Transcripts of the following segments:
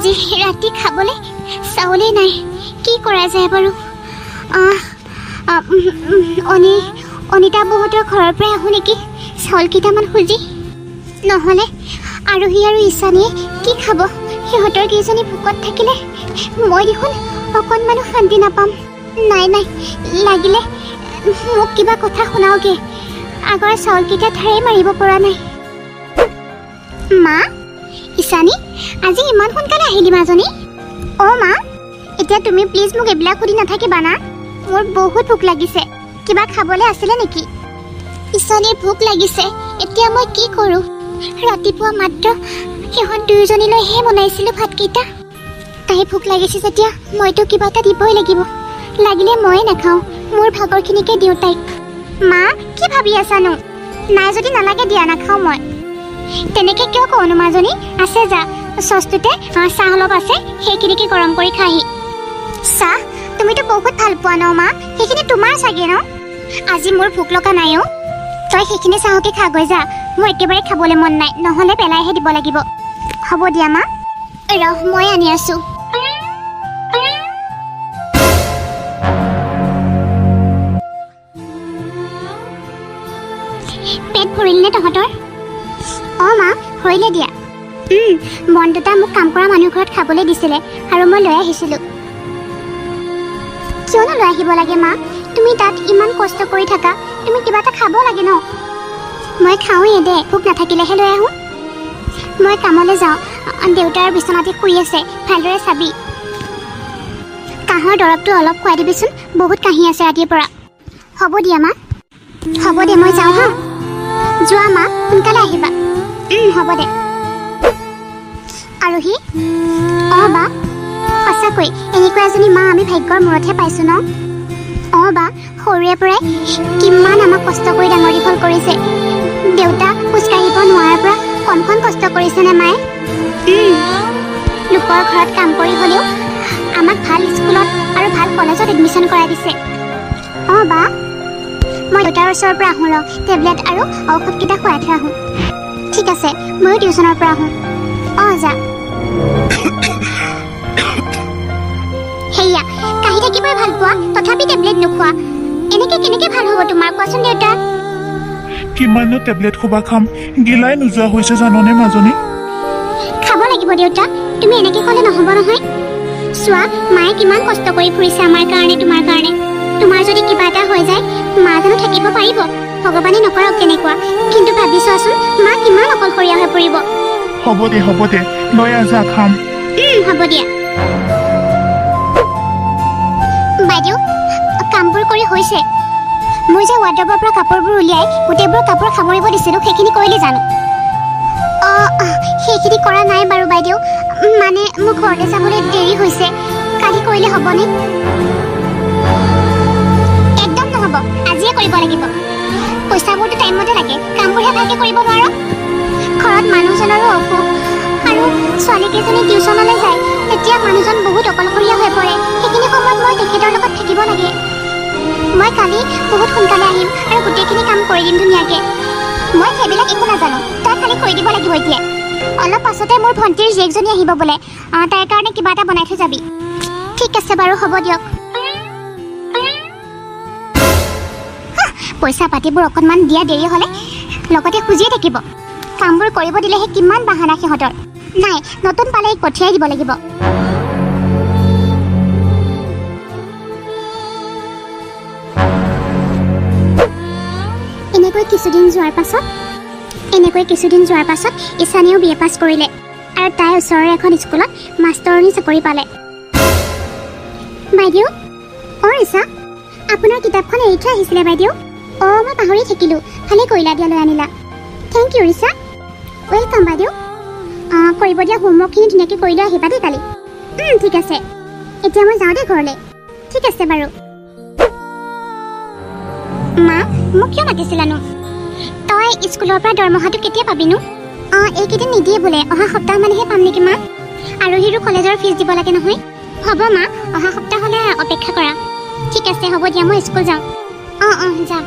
আজি ৰাতি খাবলৈ চাউলেই নাই কি কৰা যায় বাৰু অনিতা বহুতৰ ঘৰৰ পৰা আহোঁ নেকি চাউল কেইটামান খুজি নহ'লে আৰোহী আৰু ঈশানীয়ে কি খাব সিহঁতৰ কেইজনী ভোকত থাকিলে মই দেখোন অকণমানো শান্তি নাপাম নাই লাগিলে মোক কিবা কথা শুনাওগে আগৰ চাউলকেইটা ঠাৰে মাৰিব পৰা নাই মা ঈশানী আজি ইমান সোনকালে আহিলি মাজনী অ' মা এতিয়া তুমি প্লিজ মোক এইবিলাক সুধি নাথাকিবা না মোৰ বহুত ভোক লাগিছে কিবা খাবলৈ আছিলে নেকি ঈশানীৰ ভোক লাগিছে এতিয়া মই কি কৰোঁ ৰাতিপুৱা মাত্ৰ সিহঁত দুয়োজনীলৈহে বনাইছিলোঁ ভাতকেইটা তাই ভোক লাগিছে যেতিয়া মইতো কিবা এটা দিবই লাগিব লাগিলে ময়ে নাখাওঁ মোৰ ভাগৰখিনিকে দিওঁ তাইক মা কি ভাবি আছানো নাই যদি নালাগে দিয়া নাখাওঁ মই তেনেকৈ কিয় কওঁনো মাজনী আছে যা চচটোতে চাহ অলপ আছে সেইখিনিকে গৰম কৰি খাহি চাহ তুমিতো বহুত ভাল পোৱা ন মা সেইখিনি তোমাৰ চাগে ন আজি মোৰ ভোক লগা নাই অ' তই সেইখিনি চাহকে খাগৈ যা মোৰ একেবাৰে খাবলৈ মন নাই নহ'লে পেলাইহে দিব লাগিব হ'ব দিয়া মা ৰহ মই আনি আছোঁ পেট ভৰিলনে তহঁতৰ অঁ মা ভৰিলে দিয়া বন দুটা মোক কাম কৰা মানুহ ঘৰত খাবলৈ দিছিলে আৰু মই লৈ আহিছিলোঁ কিয়নো লৈ আহিব লাগে মা তুমি তাত ইমান কষ্ট কৰি থাকা তুমি কিবা এটা খাব লাগে ন মই খাওঁৱেই দে ভোক নাথাকিলেহে লৈ আহোঁ মই কামলৈ যাওঁ দেউতাৰ বিচনাতে শুই আছে ভালদৰে চাবি কাহৰ দৰৱটো অলপ খুৱাই দিবিচোন বহুত কাহি আছে ৰাতিৰ পৰা হ'ব দিয়া মা হ'ব দে মই যাওঁ হা যোৱা মা সোনকালে আহিবা হ'ব দে আৰোহী অঁ বা সঁচাকৈ এনেকুৱা এজনী মা আমি ভাগ্যৰ মূৰতহে পাইছোঁ ন অঁ বা সৰুৰে পৰাই কিমান আমাক কষ্ট কৰি ডাঙৰ দীঘল কৰিছে দেউতা খোজকাঢ়িব নোৱাৰাৰ পৰা কমখন কষ্ট কৰিছেনে মায়ে লোকৰ ঘৰত কাম কৰি হ'লেও আমাক ভাল স্কুলত আৰু ভাল কলেজত এডমিশ্যন কৰাই দিছে অঁ বা মই দেউতাৰ ওচৰৰ পৰা আহোঁ ৰ টেবলেট আৰু ঔষধকেইটা খুৱাই থৈ আহোঁ ঠিক আছে ময়ো টিউশ্যনৰ পৰা আহোঁ অঁ যা সেয়া কাহি থাকিবই ভাল পোৱা তথাপি টেবলেট নোখোৱা এনেকৈ কেনেকৈ ভাল হ'ব তোমাৰ কোৱাচোন দেউতা কিমাননো টেবলেট খোবা খাম গিলাই নোযোৱা হৈছে জাননে মাজনী খাব লাগিব দেউতা তুমি এনেকৈ ক'লে নহ'ব নহয় চোৱা মায়ে কিমান কষ্ট কৰি ফুৰিছে আমাৰ কাৰণে তোমাৰ কাৰণে তোমাৰ যদি কিবা এটা হৈ যায় মা জানো থাকিব পাৰিব ভগৱানে নকৰক তেনেকুৱা কিন্তু ভাবি চোৱাচোন মা কিমান অকলশৰীয়া হৈ পৰিব হ'ব দে লৈ আজা খাম হ'ব দিয়া বাইদেউ কামবোৰ কৰি হৈছে মোৰ যে ৱাৰ্ড্ৰবৰ পৰা কাপোৰবোৰ উলিয়াই গোটেইবোৰ কাপোৰ সামৰিব দিছিলোঁ সেইখিনি কৰিলে জানো অঁ সেইখিনি কৰা নাই বাৰু বাইদেউ মানে মোৰ ঘৰলৈ যাবলৈ দেৰি হৈছে কালি কৰিলে হ'বনে একদম নহ'ব আজিয়ে কৰিব লাগিব পইচাবোৰতো টাইমমতে লাগে কামবোৰহে ভালকৈ কৰিব নোৱাৰোঁ ঘৰত মানুহজনৰো অসুখ আৰু ছোৱালীকেইজনী টিউশ্যনলৈ যায় তেতিয়া মানুহজন বহুত অকলশৰীয়া হৈ পৰে সেইখিনি সময়ত মই তেখেতৰ লগত থাকিব লাগে মই কালি বহুত সোনকালে আহিম আৰু গোটেইখিনি কাম কৰি দিম ধুনীয়াকৈ মই সেইবিলাক একো নাজানো তই খালি কৰি দিব লাগিব এতিয়া অলপ পাছতে মোৰ ভণ্টিৰ জীয়েকজনী আহিব বোলে তাইৰ কাৰণে কিবা এটা বনাই থৈ যাবি ঠিক আছে বাৰু হ'ব দিয়ক পইচা পাতিবোৰ অকণমান দিয়া দেৰি হ'লে লগতে খুজিয়ে থাকিব কামবোৰ কৰিব দিলেহে কিমান বাহানা সিহঁতৰ নাই নতুন পালে পঠিয়াই দিব লাগিব এনেকৈ কিছুদিন যোৱাৰ পাছত ঈশানীয়েও BA পাছ কৰিলে আৰু তাই ওচৰৰে এখন স্কুলত মাষ্টৰণী চাকৰি পালে বাইদেউ অঁ ঈশা আপোনাৰ কিতাপখন এৰি থৈ আহিছিলে বাইদেউ অঁ মই পাহৰি থাকিলোঁ ভালে কৰিলা দিয়া লৈ আনিলা থেংক ইউ ঈশা ৱেলকাম বাইদেউ কৰিব দিয়া হোমৱৰ্কখিনি ধুনীয়াকৈ কৰি লৈ আহিবা দেই কালি ঠিক আছে এতিয়া মই যাওঁ দেই ঘৰলৈ ঠিক আছে বাৰু মা মোক কিয় মাতিছিলানো তই স্কুলৰ পৰা দৰমহাটো কেতিয়া পাবিনো এইকেইদিন নিদিয়ে বোলে অহা সপ্তাহমানেহে পাম নেকি মা আৰোহীৰো কলেজৰ ফিজ দিব লাগে নহয় হ'ব মা অহা সপ্তাহলৈ অপেক্ষা কৰা ঠিক আছে হ'ব দিয়া মই স্কুল যাওঁ অঁ যা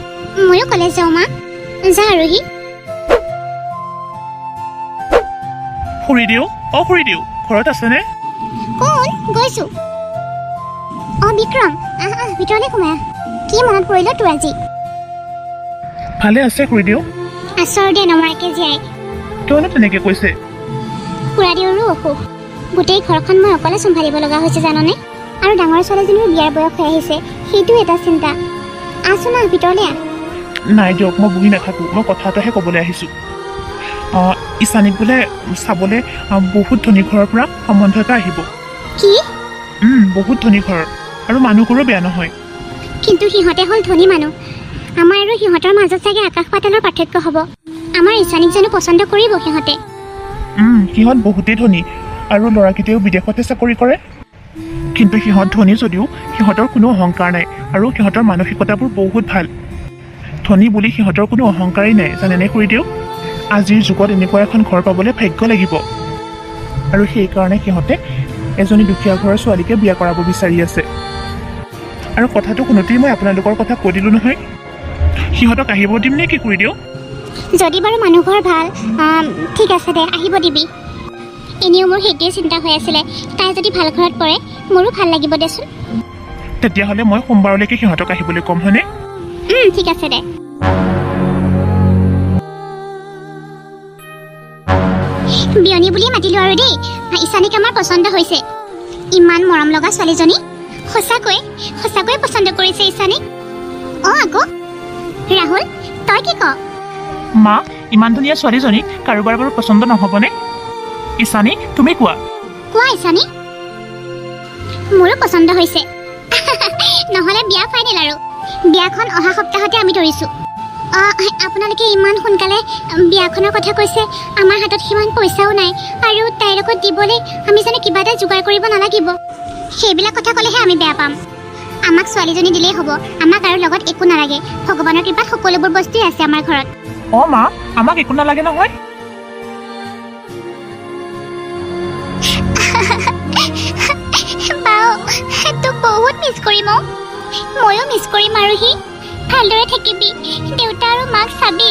ময়ো কলেজ যাওঁ মা যা আৰোহী খুৰীদেউ ঘৰত আছেনে কোন গৈছো বিক্ৰম আহ ভিতৰলৈ সোমাই কি মনত পৰিল তোৰ আজি ভালে আছে খুৰীদেউ আচৰ দে নমৰাকে জীয়াই কিয়নো তেনেকে কৈছে খুৰাদেউৰো অসুখ গোটেই ঘৰখন মই অকলে চম্ভালিব লগা হৈছে জাননে আৰু ডাঙৰ ছোৱালীজনীৰ বিয়াৰ বয়স হৈ আহিছে সেইটো এটা চিন্তা আছো না ভিতৰলৈ আহ নাই দিয়ক মই বহি নাথাকো মই কথা এটাহে ক'বলৈ আহিছোঁ ইছানীক বোলে চাবলৈ বহুত ধনী ঘৰৰ পৰা সম্বন্ধ এটা আহিব কি বহুত ধনী ঘৰৰ আৰু মানুহবোৰো বেয়া নহয় কিন্তু সিহঁতে হ'ল ধনী মানুহ আমাৰ আৰু সিহঁতৰ মাজত চাগে আকাশ পাতালৰ পাৰ্থক্য হ'ব আমাৰ ইছানীক জানো পচন্দ কৰিব সিহঁতে সিহঁত বহুতেই ধনী আৰু ল'ৰাকেইটাও বিদেশতে চাকৰি কৰে কিন্তু সিহঁত ধনী যদিও সিহঁতৰ কোনো অহংকাৰ নাই আৰু সিহঁতৰ মানসিকতাবোৰ বহুত ভাল ধনী বুলি সিহঁতৰ কোনো অহংকাৰেই নাই জানেনে খুৰীদেউ আজিৰ যুগত এনেকুৱা এখন ঘৰ পাবলৈ ভাগ্য লাগিব আৰু সেইকাৰণে সিহঁতে এজনী দুখীয়া ঘৰৰ ছোৱালীকে বিয়া কৰাব বিচাৰি আছে আৰু কথাটো শুনোতেই মই আপোনালোকৰ কথা কৈ দিলোঁ নহয় সিহঁতক আহিব দিম নে কি খুৰীদেউ যদি বাৰু মানুহ ঘৰ ভাল ঠিক আছে দে আহিব দিবি এনেও মোৰ সেইটোৱে চিন্তা হৈ আছিলে তাই যদি ভাল ঘৰত পৰে মোৰো ভাল লাগিব দেচোন তেতিয়াহ'লে মই সোমবাৰলৈকে সিহঁতক আহিবলৈ ক'ম হয়নে ঠিক আছে দে বিয়নী বুলি মাতিলো আৰু দেই ইছানীক আমাৰ পচন্দ হৈছে ইমান মৰম লগা ছোৱালীজনী সঁচাকৈ পচন্দ কৰিছে ইছানীক আকৌ ৰাহুল তই কি ক মা ইমান ধুনীয়া ছোৱালীজনী কাৰোবাৰ বাৰু পচন্দ নহ'বনে ইছানী তুমি কোৱা ইছানী মোৰো পচন্দ হৈছে নহ'লে বিয়া ফাইনেল আৰু বিয়াখন অহা সপ্তাহতে আমি ধৰিছোঁ আপোনালোকে ইমান সোনকালে বিয়াখনৰ কথা কৈছে আমাৰ হাতত সিমান পইচাও নাই আৰু তাইৰ লগত দিবলৈ আমি জানো কিবা এটা যোগাৰ কৰিব নালাগিব সেইবিলাক কথা ক'লেহে আমি বেয়া পাম আমাক ছোৱালীজনী দিলেই হ'ব আমাক আৰু লগত একো নালাগে ভগৱানৰ কৃপাত সকলোবোৰ বস্তুৱেই আছে আমাৰ ঘৰত মা আমাক একো নালাগে নহয় বাও তোক বহুত মিছ কৰিম ময়ো মিছ কৰিম আৰু সি ভালদৰে থাকিবি দেউতা আৰু মাক চাবি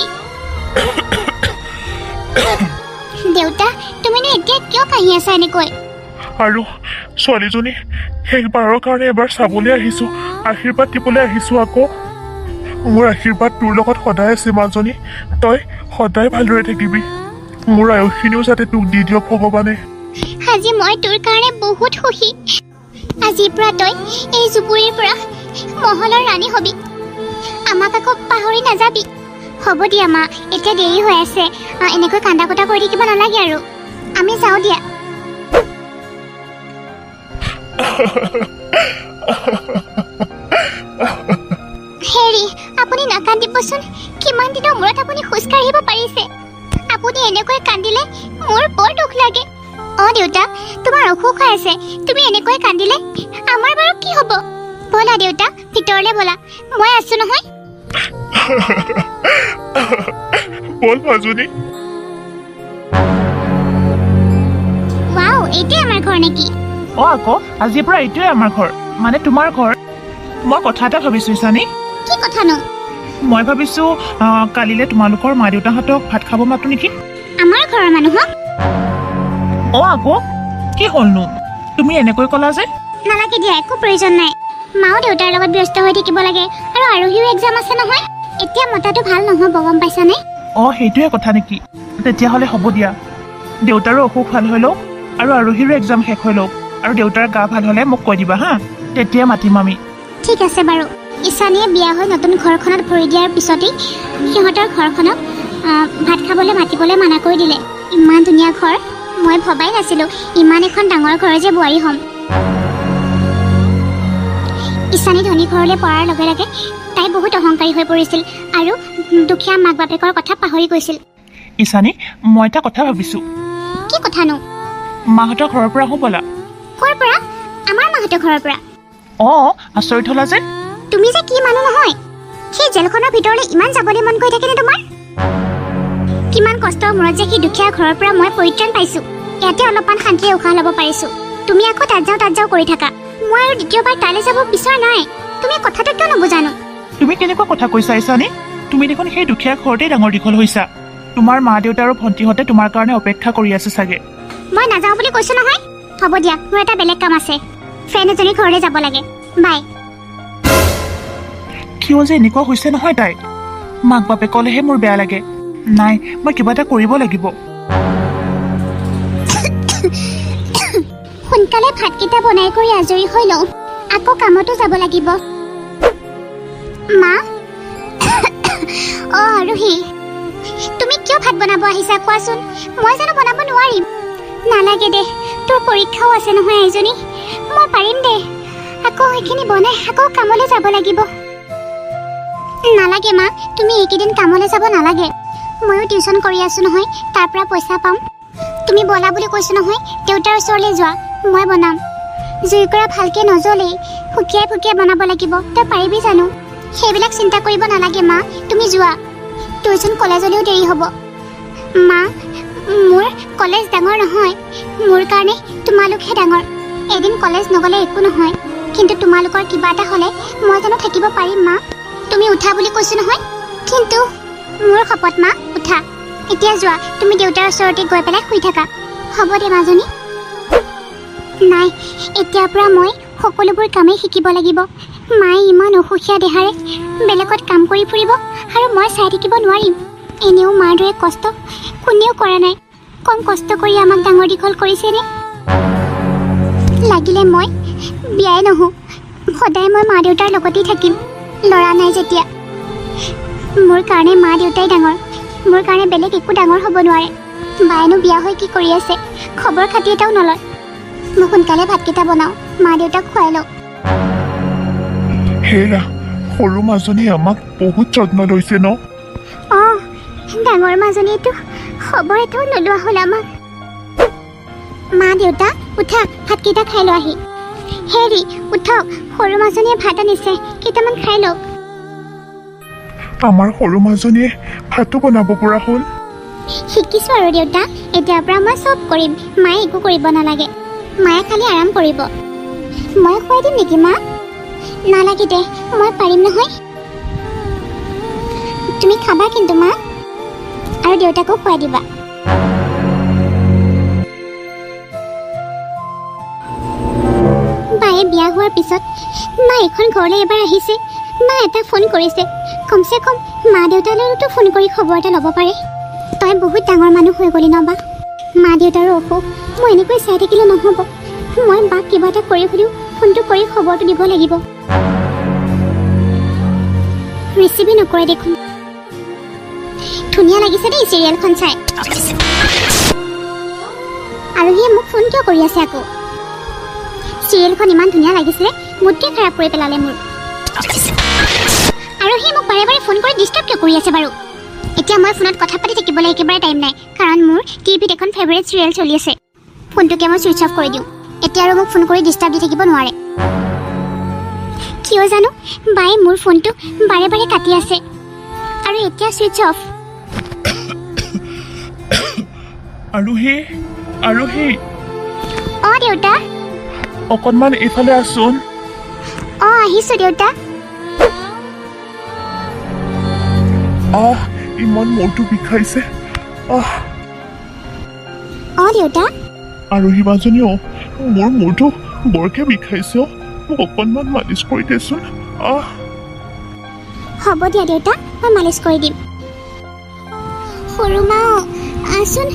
দেউতা তুমিনো এতিয়া কিয় কাহি আছা এনেকৈ আৰু ছোৱালীজনী শেষবাৰৰ কাৰণে এবাৰ চাবলৈ আহিছোঁ আশীৰ্বাদ দিবলৈ আহিছোঁ আকৌ মোৰ আশীৰ্বাদ তোৰ লগত সদায় আছে মাজনী তই সদায় ভালদৰে থাকিবি মোৰ আয়ুসখিনিও যাতে তোক দি দিয়ক ভগৱানে আজি মই তোৰ কাৰণে বহুত সুখী আজিৰ পৰা তই এই জুপুৰিৰ পৰা মহলৰ ৰাণী হবি আমাক আকৌ পাহৰি নাযাবি হ'ব দিয়া মা এতিয়া দেৰি হৈ আছে এনেকৈ কান্দা কটা কৰি থাকিব নালাগে আৰু আমি যাওঁ দিয়া হেৰি আপুনি নাকান্দিবচোন কিমান দিনৰ মূৰত আপুনি খোজকাঢ়িব পাৰিছে আপুনি এনেকৈ কান্দিলে মোৰ বৰ দুখ লাগে দেউতা তোমাৰ অসুখ হৈ আছে তুমি এনেকৈ কান্দিলে আমাৰ বাৰু কি হ'ব ব'লা দেউতা ভিতৰলৈ ব'লা মই আছো নহয় বল মাজনী ৱাও এইটোৱে আমাৰ ঘৰ নেকি আকৌ আজিৰ পৰা এইটোৱে আমাৰ ঘৰ মানে তোমাৰ ঘৰ মই কথা এটা ভাবিছোঁ ইছানী কি কথানো মই ভাবিছোঁ কালিলৈ তোমালোকৰ মা দেউতাহঁতক ভাত খাব মাতো নেকি আমাৰ ঘৰৰ মানুহক আকৌ কি হ'লনো তুমি এনেকৈ ক'লা যে নালাগে দিয়া একো প্ৰয়োজন নাই মাও দেউতাৰ লগত ব্যস্ত হৈ থাকিব লাগে আৰু আৰোহীও এক্সাম আছে নহয় এতিয়া মতাটো ভাল নহ'ব গম পাইছানে সেইটোৱে কথা নেকি তেতিয়াহ'লে হ'ব দিয়া দেউতাৰো অসুখ ভাল হৈ লওক আৰু আৰোহীৰো এক্সাম শেষ হৈ লওক আৰু দেউতাৰ গা ভাল হ'লে মোক কৈ দিবা হা তেতিয়া মাতিম আমি ঠিক আছে বাৰু ইছানীয়ে বিয়া হৈ নতুন ঘৰখনত ভৰি দিয়াৰ পিছতেই সিহঁতৰ ঘৰখনক ভাত খাবলৈ মাতিবলৈ মানা কৰি দিলে ইমান ধুনীয়া ঘৰ মই ভবাই নাছিলোঁ ইমান এখন ডাঙৰ ঘৰৰ যে বোৱাৰী হ'ম ইছানী ধনী ঘৰলৈ পৰাৰ লগে লগে তাই বহুত অহংকাৰী হৈ পৰিছিল আৰু দুখীয়া মাক বাপেকৰ কথা পাহৰি গৈছিল ইছানী মই এটা কথা ভাবিছোঁ কি কথানো মাহঁতৰ ঘৰৰ পৰা আহোঁ ব'লা ক'ৰ পৰা আমাৰ মাহঁতৰ ঘৰৰ পৰা আচৰিত হ'লা যে তুমি যে কি মানুহ নহয় সেই জেলখনৰ ভিতৰলৈ ইমান যাবলৈ মন গৈ থাকেনে তোমাৰ কিমান কষ্টৰ মূৰত যে সেই দুখীয়া ঘৰৰ পৰা মই পৰিত্ৰাণ পাইছোঁ ইয়াতে অলপমান শান্তিৰে উশাহ ল'ব পাৰিছোঁ তুমি আকৌ তাত যাওঁ কৰি থাকা মই আৰু দ্বিতীয়বাৰ তালৈ যাব বিচৰা নাই তুমি কথাটো কিয় নুবুজানো তুমি কেনেকুৱা কথা কৈছা ইছানী তুমি দেখোন সেই দুখীয়া ঘৰতেই ডাঙৰ দীঘল হৈছা তোমাৰ মা দেউতা আৰু ভণ্টিহঁতে তোমাৰ কাৰণে অপেক্ষা কৰি আছে চাগে মই নাযাওঁ বুলি কৈছোঁ নহয় হ'ব দিয়া, মোৰ এটা বেলেগ কাম আছে। ফ্ৰেণ্ড এজনীৰ ঘৰলৈ যাব লাগে। বাই। কিয় যে এনেকুৱা হৈছে নহয় তাই। মাক বাপেকলেহে মোৰ বেয়া লাগে। নাই, মই কিবা এটা কৰিব লাগিব। সোনকালে ভাতকেইটা বনাই কৰি আজৰি হৈ লওঁ, আকৌ কামতো যাব লাগিব। মা অ আৰোহী, তুমি কিয় ভাত বনাব আহিছা কোৱাচোন? মই জানো বনাব নোৱাৰিম? নালাগে দে, তোৰ পৰীক্ষাও আছে নহয় এজনী। মই পাৰিম দে। আকৌ সেইখিনি বনাই আকৌ কামলৈ যাব লাগিব। নালাগে মা, তুমি এইকেইদিন কামলৈ যাব নালাগে। ময়ো টিউচন কৰি আছো নহয়, তাৰ পৰা পইচা পাম। তুমি বনা বুলি কৈছো নহয়, দেউতাৰ ওচৰলৈ যোৱা, মই বনাম। জুইকুৰা ভালকে নজ্বলেই, ফুকিয়াই ফুকিয়াই বনাব লাগিব। তই পাৰিবি জানো? সেইবিলাক চিন্তা কৰিব নালাগে মা, তুমি যোৱা। টিউচন কলেজলৈও দেৰি হ'ব। মা, মোৰ কলেজ ডাঙৰ নহয়, মোৰ কাৰণে তোমালোকহে ডাঙৰ। এদিন কলেজ নগ'লে একো নহয়, কিন্তু তোমালোকৰ কিবা এটা হ'লে মই জানো থাকিব পাৰিম মা? তুমি উঠা বুলি কৈছো নহয়, কিন্তু মোৰ শপত মা, উঠা। এতিয়া যোৱা, তুমি দেউতাৰ ওচৰতে গৈ পেলাই শুই থাকা। হ'ব দে মাজনী। নাই, এতিয়াৰ পৰা মই সকলোবোৰ কামেই শিকিব লাগিব। মায়ে ইমান অসুখীয়া দেহাৰে বেলেগত কাম কৰি ফুৰিব আৰু মই চাই থাকিব নোৱাৰিম। এনেও মাৰ দৰে কষ্ট কোনেও কৰা নাই। কম কষ্ট কৰি আমাক ডাঙৰ দীঘল কৰিছেনে? লাগিলে মই বিয়াই নহওঁ, সদায় মই মা দেউতাৰ লগতেই থাকিম। ল'ৰা নাই যেতিয়া। মোৰ কাৰণে মা দেউতাই ডাঙৰ, মোৰ কাৰণে বেলেগ একো ডাঙৰ হ'ব নোৱাৰে। বায়েনো বিয়া হৈ কি কৰি আছে, খবৰ খাতি এটাও নলয়। মই সোনকালে ভাতকেইটা বনাওঁ, মা দেউতাক খুৱাই লওঁ। হেৰা, সৰু মাজনীয়ে আমাক বহুত যত্ন লৈছে ন? অঁ, ডাঙৰ মাজনীয়েতো খবৰ এটাও নোলোৱা হ'ল আমাক। মা দেউতা উঠা, ভাতকেইটা খাই লোৱা আহি। হেৰি উঠক, সৰু মাজনীয়ে ভাত আনিছে, কেইটামান খাই লওক। আমাৰ সৰু মাজনীয়ে ভাতো বনাব পৰা হ'ল। শিকিছো আৰু দেউতা, এতিয়াৰ পৰা মই চব কৰিম। মায়ে একো কৰিব নালাগে, মায়ে খালি আৰাম কৰিব। মই খুৱাই দিম নেকি মা? নালাগে দে, মই পাৰিম নহয়। তুমি খাবা কিন্তু মা, আৰু দেউতাকো খুৱাই দিবা। বায়ে বিয়া হোৱাৰ পিছত মা এখন ঘৰলৈ এবাৰ আহিছে। মা এটা ফোন কৰিছে, কমচে কম মা দেউতালৈতো ফোন কৰি খবৰ এটা ল'ব পাৰে। তই বহুত ডাঙৰ মানুহ হৈ গলি ন বা? মা দেউতাৰো অসুখ, মই এনেকৈ চাই থাকিলে নহ'ব। মই বাক কিবা এটা কৰি হ'লেও ফোনটো কৰি খবৰটো দিব লাগিব। ৰিচিভে নকৰে দেখোন। ধুনীয়া লাগিছে দেই চিৰিয়েলখন চাই। আৰু সি মোক ফোন কিয় কৰি আছে আকৌ? চিৰিয়েলখন ইমান ধুনীয়া লাগিছিলে, মোতকৈ খাৰাপ কৰি পেলালে মোৰ। আৰু সি মোক বাৰে বাৰে ফোন কৰি ডিষ্টাৰ্ব কিয় কৰি আছে বাৰু? এতিয়া মই ফোনত কথা পাতি থাকিবলৈ একেবাৰে টাইম নাই, কাৰণ মোৰ টিভিত এখন ফেভাৰিট চিৰিয়েল চলি আছে। ফোনটোকে মই ছুইচ অফ কৰি দিওঁ, এতিয়া আৰু মোক ফোন কৰি ডিষ্টাৰ্ব দি থাকিব নোৱাৰে। কিয় জানো বায়ে মোৰ ফোনটো বাৰে বাৰে কাটি আছে, আৰু এতিয়া ছুইচ অফ। আৰোহী, আৰোহী, অঁ দেউতা। অকণমান এইফালে আছোন। অঁ আহিছোঁ দেউতা। আহ, ইমান মূৰটো বিষাইছে। আহ, অঁ দেউতা। আৰোহী মাজনীও, মোৰ মূৰটো বৰকে বিষাইছে। মোক অকণমান মালিচ কৰি দেচোন। আহ, হ'ব দিয়া দেউতা, মই মালিচ কৰি দিম। সৰু মা আচোন,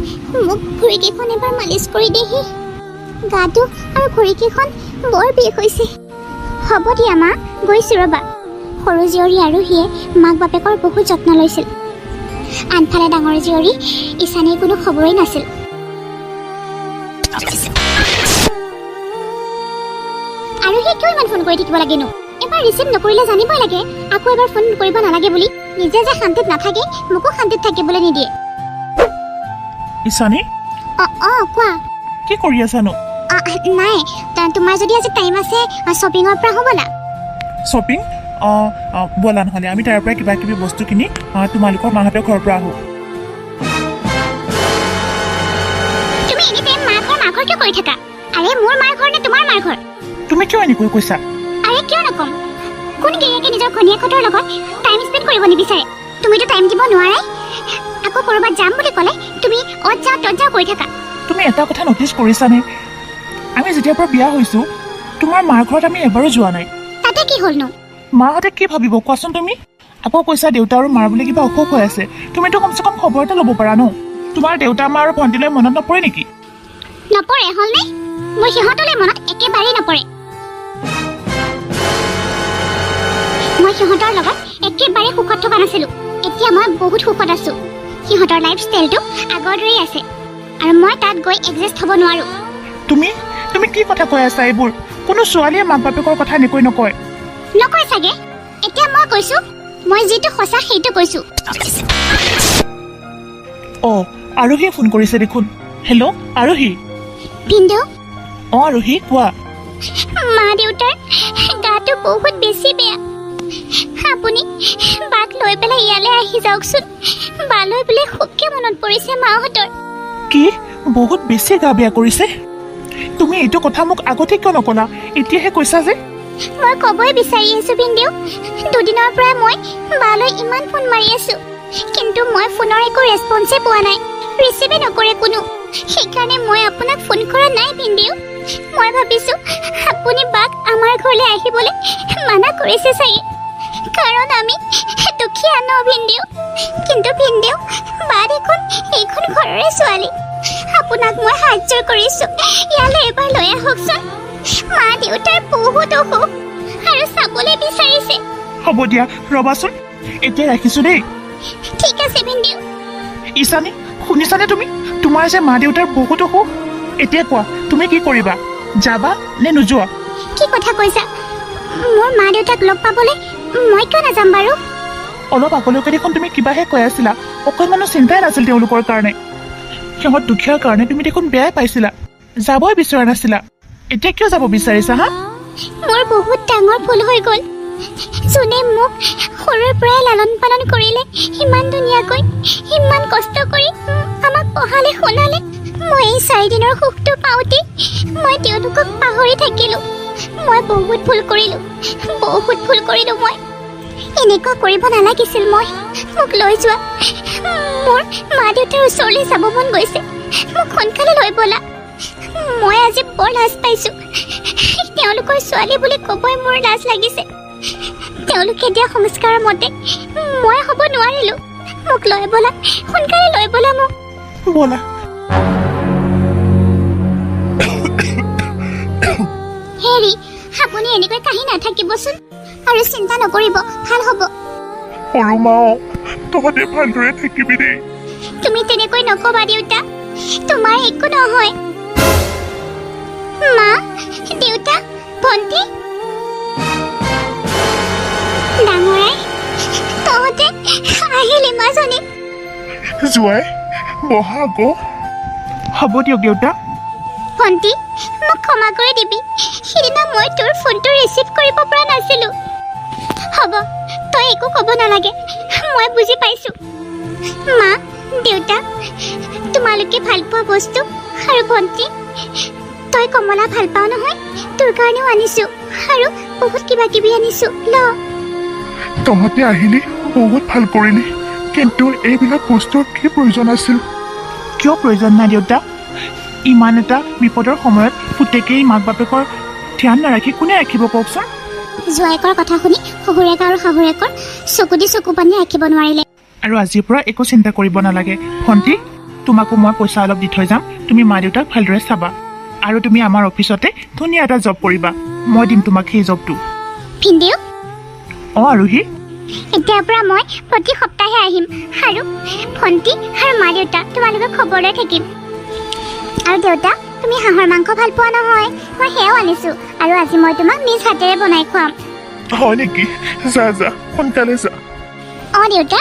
মোক ভৰিকেইখন এবাৰ মালিচ কৰি দেহি। গাটো আৰু ভৰিকেইখন বৰ বিষ হৈছে। হ'ব দিয়া মা, গৈছোঁ ৰ'বা। সৰু জীয়ৰী আৰোহীয়ে মাক বাপেকৰ বহুত যত্ন লৈছিল। আনফালে ডাঙৰ জীয়ৰী ঈশানীৰ কোনো খবৰেই নাছিল। আৰোহীয়ে কিয় ইমান ফোন কৰি থাকিব লাগেনো? এবাৰ ৰিচিভ নকৰিলে জানিবই লাগে আকৌ এবাৰ ফোন কৰিব নালাগে বুলি। নিজে যে শান্তিত নাথাকে, মোকো শান্তিত থাকিবলৈ নিদিয়ে। ঈশানী, অঁ কোৱা। কি কৰি আছানো? নাই, তোমাৰ যদি আজি টাইম আছে শ্বপিঙৰ পৰা হ'বলা। শ্বপিং? ব'লা নহ'লে আমি তাৰ পৰা কিবা কিবি বস্তু কিনি তোমালোকৰ মাহঁতৰ ঘৰৰ পৰা আহোঁ। তুমি এনি টাইম মাৰ ঘৰ কিয় কৰি থাকা? আৰে মোৰ মাৰ ঘৰ নে তোমাৰ মাৰ ঘৰ? তুমি কিয় এনেকৈ কৈছা? আৰে কিয় নকম? কোন গিৰিয়েকে নিজৰ ঘনীয়েকহঁতৰ লগত টাইম স্পেণ্ড কৰিব নিবিচাৰে? তুমিতো টাইম দিব নোৱাৰাই, আকৌ ক'ৰবাত যাম বুলি ক'লে তুমি অত যাওঁ তত যাওঁ কৰি থাকা। তুমি এটা কথা ন'টিচ কৰিছানে? মই যেতিয়াৰ পৰা বিয়া হৈছোঁ তোমাৰ মাৰ ঘৰত আমি এবাৰো যোৱা নাই। তাতে কি হ'লনো? মাহঁতে কি ভাবিব কোৱাচোন তুমি? আকৌ কৈছা দেউতা আৰু মাৰ বোলে কিবা অসুখ হৈ আছে। তুমিতো কমচে কম খবৰ এটা ল'ব পাৰা ন। তোমাৰ দেউতা মা আৰু ভণ্টিলৈ মনত নপৰে নেকি? নপৰে হ'লনে? মোৰ সিহঁতলৈ মনত একেবাৰেই নপৰে। মই সিহঁতৰ লগত একেবাৰে সুখত থকা নাছিলোঁ। এতিয়া মই বহুত সুখত আছোঁ। সিহঁতৰ লাইফষ্টাইলটো আগৰ দৰেই আছে আৰু মই তাত গৈ এডজাষ্ট হ'ব নোৱাৰোঁ। তুমি কি কথা কৈ আছা এইবোৰ? কোনো ছোৱালীয়ে মাক বাপেকৰ কথা এনেকৈ নকয়। নকয় চাগে। এতিয়া মই কৈছোঁ, মই যিটো সঁচা সেইটো কৈছোঁ। অঁ, আৰোহীয়ে ফোন কৰিছে দেখোন। হেল্ল' আৰোহী। ভিনদেউ, অঁ আৰোহী কোৱা। মা দেউতাৰ গাটো বহুত বেছি বেয়া। আপুনি বাক লৈ পেলাই ইয়ালৈ আহি যাওকচোন। বালৈ বোলে খুবকে মনত পৰিছে মাহঁতৰ। কি বহুত বেছি গা বেয়া কৰিছে? তুমি এইটো কথা মোক আগতে কিয় নকলা? এতিয়াহে কৈছা যে? মই ক'বই বিচাৰি আছোঁ ভিনদেউ। দুদিনৰ পৰা মই বালৈ ইমান ফোন মাৰি আছোঁ, কিন্তু মই ফোনৰ একো ৰেছপন্সে পোৱা নাই। ৰিচিভে নকৰে কোনো। সেইকাৰণে মই আপোনাক ফোন কৰা নাই ভিনদেউ। মই ভাবিছোঁ আপুনি বাক আমাৰ ঘৰলৈ আহিবলৈ মানা কৰিছে চাগে, কাৰণ আমি দুখীয়া ন ভিনদেউ। কিন্তু ভিনদেউ, বা দেখোন এইখন ঘৰৰে ছোৱালী। আপোনাক মই সাহায্য কৰিছোঁ। ইয়ালৈ এবাৰ লৈ আহকচোন। মা দেউতাৰ বহুত অসুখ আৰু চাবলৈ বিচাৰিছে। হ'ব দিয়া, ৰবাচোন। এতিয়া ৰাখিছোঁ দেই। ঠিক আছে ভিনদেউ। ঈশানী, শুনিছানে তুমি? তোমাৰ যে মা দেউতাৰ বহুত অসুখ। এতিয়া কোৱা তুমি কি কৰিবা? যাবা নে নোযোৱা? কি কথা কৈছা? মোৰ মা দেউতাক লগ পাবলৈ মই কিয় নাযাম বাৰু? অলপ আগলৈকে দেখোন তুমি কিবাহে কৈ আছিলা। অকণমানো চিন্তাই নাছিল তেওঁলোকৰ কাৰণে। সিহঁত দুখীয়াৰ কাৰণে তুমি দেখোন বেয়াই পাইছিলা, যাবই বিচৰা নাছিলা। এতিয়া কিয় যাব বিচাৰিছা হা? মোৰ বহুত ডাঙৰ ভুল হৈ গ'ল। যোনে মোক সৰুৰ পৰাই লালন পালন কৰিলে, ইমান ধুনীয়াকৈ ইমান কষ্ট কৰি আমাক পঢ়ালে শুনালে, মই এই 4 দিনৰ সুখটো পাওঁতেই মই তেওঁলোকক পাহৰি থাকিলোঁ। মই বহুত ভুল কৰিলোঁ মই। এনেকুৱা কৰিব নালাগিছিল মই। মোক লৈ যোৱা। মোৰ মা দেউতাৰ ওচৰলৈ যাব মন গৈছে। মোক সোনকালে লৈ ব'লা। মই আজি বৰ লাজ পাইছোঁ। তেওঁলোকৰ ছোৱালী বুলি ক'বই মোৰ লাজ লাগিছে। তেওঁলোকে দিয়া সংস্কাৰৰ মতে মই হ'ব নোৱাৰিলোঁ। মোক লৈ ব'লা, সোনকালে লৈ ব'লা মোক। ব'লা। হেৰি, আপুনি এনেকৈ কাহি নাথাকিবচোন আৰু চিন্তা নকৰিব, ভাল হ'ব। সৰু মা, তহঁতে ভালদৰে থাকিবি দেই। তুমি তেনেকৈ নকবা দেউতা, তোমাৰ একো নহয়। মা, দেউতা, ভণ্টি, ডাঙৰাই, তহঁতে আহিলি মাজনী। জোৱাই, বহা আকৌ। হ'ব দিয়ক দেউতা। ভণ্টি, মোক ক্ষমা কৰি দিবি। সিদিনা মই তোৰ ফোনটো ৰিচিভ কৰিব পৰা নাছিলোঁ। হ'ব, তই একো ক'ব নালাগে, মই বুজি পাইছোঁ। মা, দেউতা, তোমালোকে ভাল পোৱা বস্তু আৰু ভণ্টি, তই কমলা ভাল পাওঁ নহয়, তোৰ কাৰণেও আনিছোঁ আৰু বহুত কিবা কিবি আনিছোঁ, ল। তহঁতে আহিলি, বহুত ভাল কৰিলি, কিন্তু এইবিলাক বস্তুৰ কি প্ৰয়োজন আছিল? কিয় প্ৰয়োজন নাই দেউতা? ইমান এটা বিপদৰ সময়ত পুতেকেই মাক বাপেকৰ ধ্যান নাৰাখি কোনে ৰাখিব কওকচোন? জোৱাইকৰ কথা শুনি শহুৰেক আৰু শাহুৰেকৰ চকু দি চকু পানী ৰাখিব নোৱাৰিলে। আৰু আজিৰ পৰা একো চিন্তা কৰিব নালাগে। ভণ্টি, তোমাকো মই পইচা অলপ দি থৈ যাম। তুমি মা দেউতাক ভালদৰে চাবা আৰু তুমি আমাৰ অফিচতে ধুনীয়া এটা জব কৰিবা। মই দিম তোমাক সেই জবটো। ভিনদেউ, অঁ আৰোহী, এতিয়াৰ পৰা মই প্ৰতি সপ্তাহে আহিম আৰু ভণ্টি আৰু মা দেউতা তোমালোকক খবৰ লৈ থাকিম। আৰু দেউতা, তুমি হাঁহৰ মাংস ভাল পোৱা নহয়, মই সেয়াও আনিছোঁ আৰু আজি মই তোমাক নিজ হাতেৰে বনাই খুৱাম। হয় নেকি? যা যা, সোনকালে যা। অঁ দেউতা।